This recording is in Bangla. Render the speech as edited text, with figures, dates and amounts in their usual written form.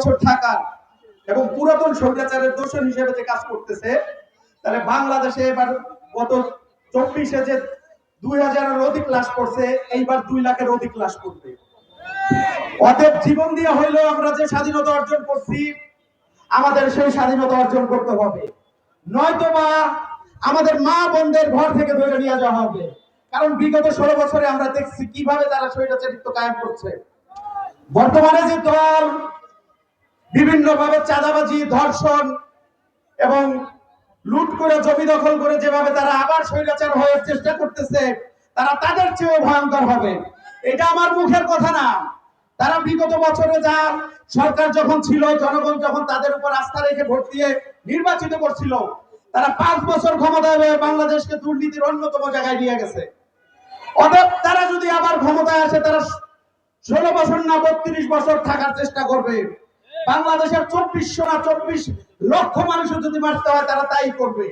বছর থাকা এবং পুরাতন স্বৈরাচারের দোষর হিসেবে যে কাজ করতেছে, তাহলে বাংলাদেশে এবার গত 24-এ যে 2000-এর অধিক লাশ পড়ছে, এইবার 2 লাখের অধিক লাশ পড়বে। অতএব জীবন দিয়ে হইলেও আমরা যে স্বাধীনতা অর্জন করছি, আমাদের সেই স্বাধীনতা অর্জন করতে হবে, নয়তোবা আমাদের মা বোনদের ঘর থেকে ধরে নিয়ে যাওয়া হবে। কারণ বিগত 16 বছরে আমরা দেখছি কিভাবে তারা স্বৈরাচারিত্ব কায়েম করছে। বর্তমানে যে দল বিভিন্ন ভাবে চাঁদাবাজি, ধর্ষণ এবং লুট করে জমি দখল করে যেভাবে তারা আবার স্বৈরাচার হওয়ার চেষ্টা করতেছে, তারা তাদের চেয়েও ভয়ঙ্কর হবে। এটা আমার মুখের কথা না। তারা বিগত বছরে যা সরকার যখন ছিল, জনগণ যখন তাদের উপর আস্থা রেখে ভোট দিয়ে নির্বাচিত করছিল, তারা 5 বছর ক্ষমতায় বাংলাদেশকে দুর্নীতির অন্যতম জায়গায় নিয়ে গেছে। অতএব তারা যদি আবার ক্ষমতায় আসে, তারা 16 বছর না 32 বছর থাকার চেষ্টা করবে। বাংলাদেশের 2400 না 24 লক্ষ মানুষ যদি মারতে হয়, তারা তাই করবে।